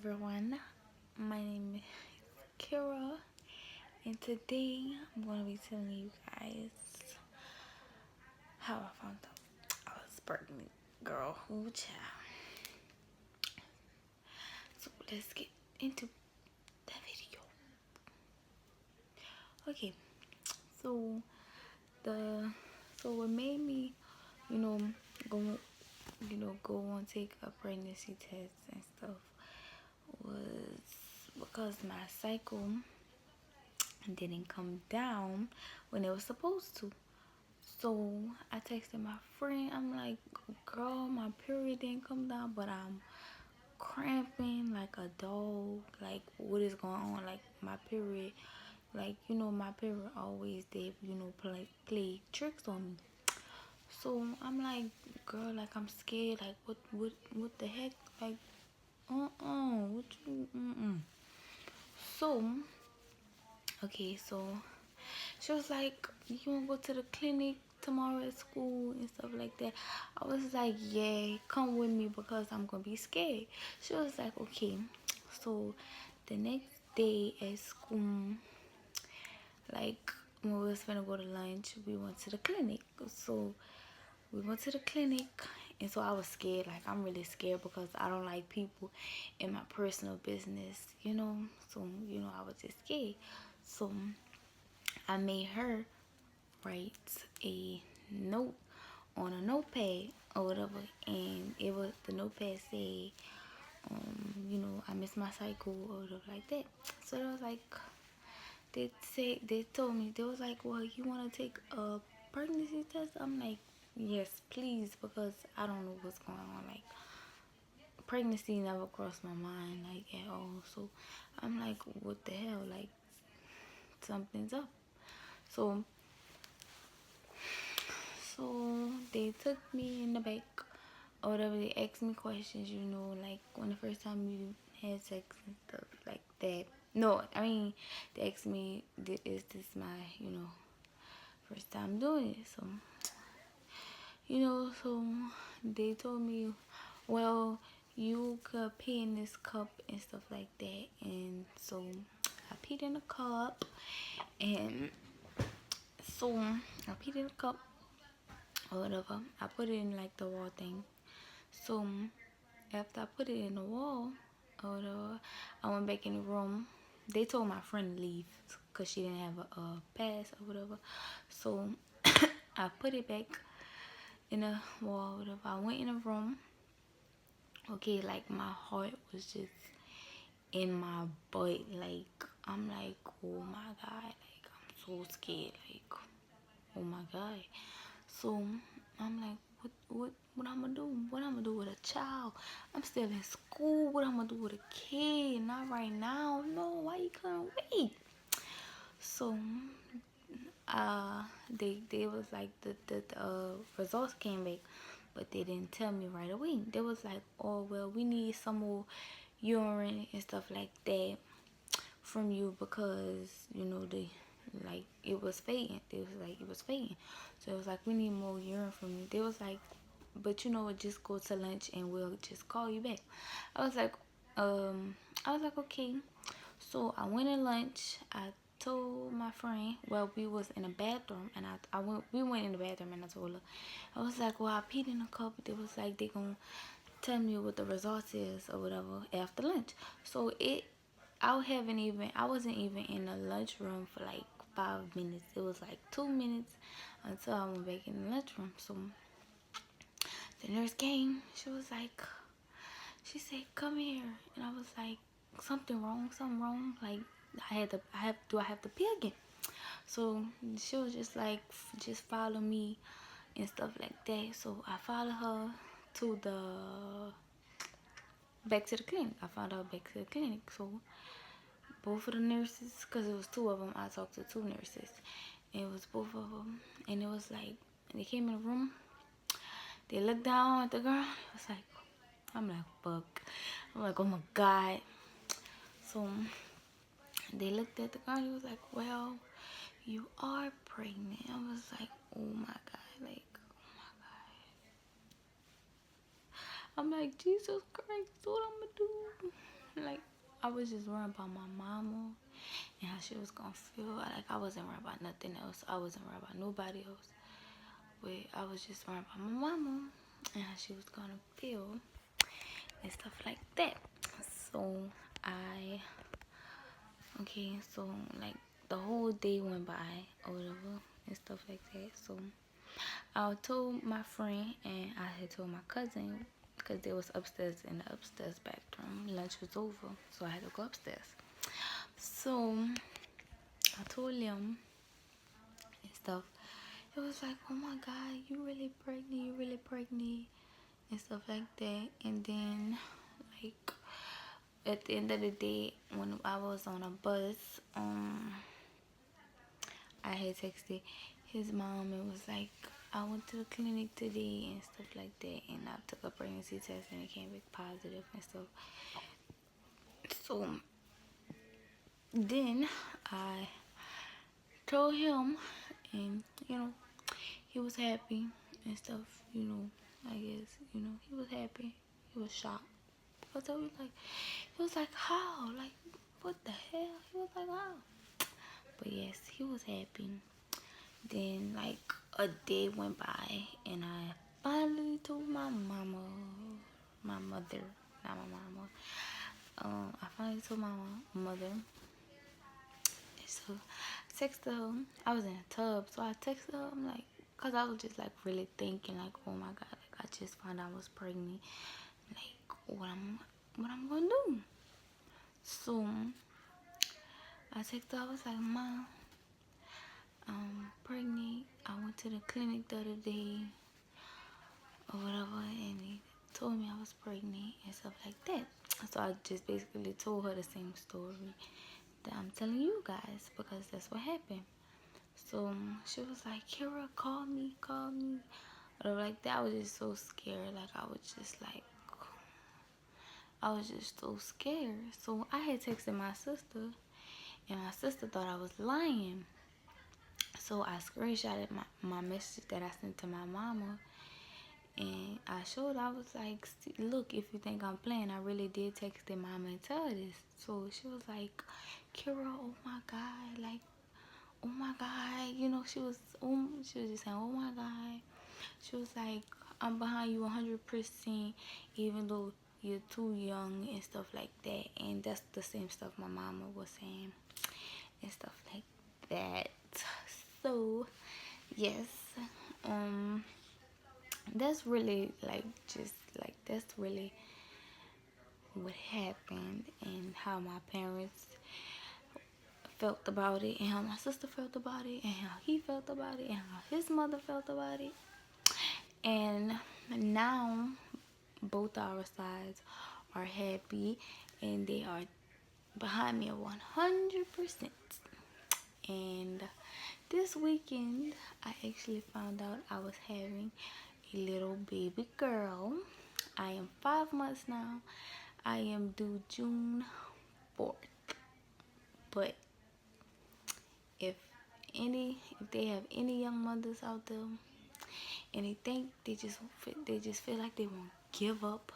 everyone. My name is Kira, and today I'm going to be telling you guys how I found out I was pregnant. Girl, who child. So let's get into the video. Okay, so the what made me, you know, go go and take a pregnancy test and stuff was because my cycle didn't come down when it was supposed to. So I texted my friend. I'm like, girl, my period didn't come down, but I'm cramping like a dog. Like, what is going on? Like, my period, like, my period always did, play tricks on me. So I'm like, girl, like, I'm scared. Like, what the heck? Like, what you, So, okay, so she was like, you want to go to the clinic tomorrow at school and stuff like that. I was like, yeah, come with me because I'm going to be scared. She was like, okay. So the next day at school, like when we was going to go to lunch, we went to the clinic. So we went to the clinic, and so I was scared. Like, I'm really scared because I don't like people in my personal business, So, I was just scared. So I made her write a note on a notepad or whatever, and the notepad say, I miss my cycle or whatever like that. So it was like they told me, they was like, well, you want to take a pregnancy test? I'm like, yes, please, because I don't know what's going on. Like, pregnancy never crossed my mind like at all. So I'm like, what the hell? Like, something's up. So they took me in the back or whatever. They asked me questions, like when the first time you had sex and stuff like that. No, I mean, they asked me, is this my, first time doing it? So, so they told me, well, you could pee in this cup and stuff like that. And so I peed in a cup, and so I peed in a cup or whatever. I put it in like the wall thing. So after I put it in the wall or whatever, I went back in the room. They told my friend to leave because she didn't have a pass or whatever. So I put it back in the wall or whatever. I went in the room. Okay, like my heart was just in my butt. Like, I'm like, oh my God. Like, I'm so scared. Like, oh my God. So I'm like, what I'm gonna do? What I'm gonna do with a child? I'm still in school. What I'm gonna do with a kid? Not right now. No, why you couldn't wait? So they was like, the results came back, but they didn't tell me right away. They was like, oh well, we need some more urine and stuff like that from you because they, like, it was fading. They was like, it was fading. So it was like, we need more urine from you. They was like, but just go to lunch and we'll just call you back. I was like, okay. So I went to lunch. I told my friend, well, we was in a bathroom, and we went in the bathroom, and I told her, I was like, well, I peed in a cup. They was like, they gonna tell me what the results is or whatever after lunch. So I wasn't even in the lunchroom for like 5 minutes. It was like 2 minutes until I went back in the lunchroom. So the nurse came. She said, come here. And I was like, something wrong? Like, do I have to pee again? So she was just like, just follow me and stuff like that. So I followed her to back to the clinic. I found out back to the clinic. So both of the nurses, because it was two of them, I talked to two nurses. And it was both of them. And it was like, they came in the room. They looked down at the girl. It was like, I'm like, fuck. I'm like, oh my God. So they looked at the girl. He was like, well, you are pregnant. I was like, oh my God. Like, oh my God. I'm like, Jesus Christ, what I'm gonna do? like, I was just worrying about my mama and how she was gonna feel. Like, I wasn't worried about nothing else. I wasn't worried about nobody else. But I was just worried about my mama and how she was gonna feel and stuff like that. So I, okay, so like the whole day went by or whatever and stuff like that. So I told my friend and I had told my cousin because they was upstairs in the upstairs bathroom. Lunch was over, so I had to go upstairs. So I told them and stuff. It was like, oh my God, you really pregnant, you really pregnant and stuff like that. And then like at the end of the day, when I was on a bus, I had texted his mom and was like, I went to the clinic today and stuff like that, and I took a pregnancy test and it came back positive and stuff. So then I told him, and he was happy and stuff. I guess he was happy. He was shocked because he was like, how? Like, what the hell? He was like, how? But yes, he was happy. Then like a day went by and I finally told my mother, not my mama. I finally told my mother. So I texted her. I was in a tub, so I texted her. I'm like, cause I was just like really thinking like, oh my God, like I just found out I was pregnant. Like what I'm gonna do? So I texted her. I was like, Mom, I'm pregnant. I went to the clinic the other day or whatever, and they told me I was pregnant and stuff like that. So I just basically told her the same story that I'm telling you guys because that's what happened. So she was like, Kira, call me. Or like that. I was just so scared. Like I was just so scared. So I had texted my sister, and my sister thought I was lying. So I screenshotted my message that I sent to my mama, and I showed her. I was like, look, if you think I'm playing, I really did text their mama and tell her this. So she was like, Kira, oh my God, like, oh my God, she was just saying, oh my God. She was like, I'm behind you 100%, even though you're too young and stuff like that. And that's the same stuff my mama was saying and stuff like that. So yes, that's really like just like that's really what happened and how my parents felt about it and how my sister felt about it and how he felt about it and how his mother felt about it. And now both our sides are happy and they are behind me 100%. And this weekend I actually found out I was having a little baby girl. I am 5 months now. I am due June 4th. But if they have any young mothers out there and they think they just feel like they won't give up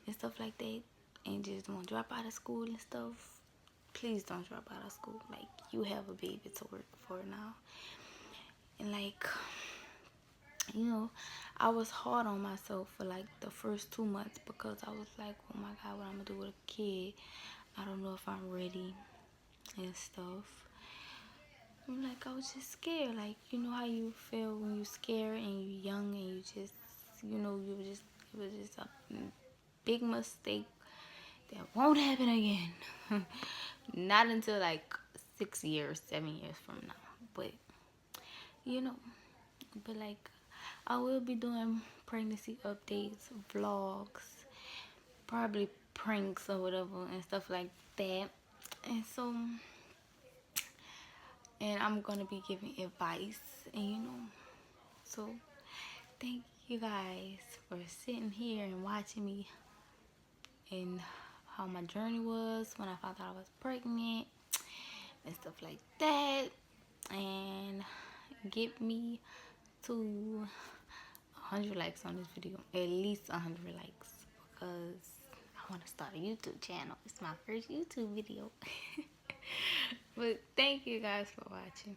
and stuff like that and just won't drop out of school and stuff, please don't drop out of school. Like, you have a baby to work for now. And like, I was hard on myself for like the first 2 months because I was like, oh my God, what I'm gonna do with a kid? I don't know if I'm ready and stuff. Like, I was just scared. Like, you know how you feel when you're scared and you're young and you just, it was just a big mistake that won't happen again. Not until like 6 years, 7 years from now. But, like, I will be doing pregnancy updates, vlogs, probably pranks or whatever and stuff like that. And so, and I'm gonna be giving advice, and so thank you guys for sitting here and watching me and how my journey was when I found out I was pregnant and stuff like that. And get me to 100 likes on this video, at least 100 likes, because I want to start a YouTube channel. It's my first YouTube video. But thank you guys for watching.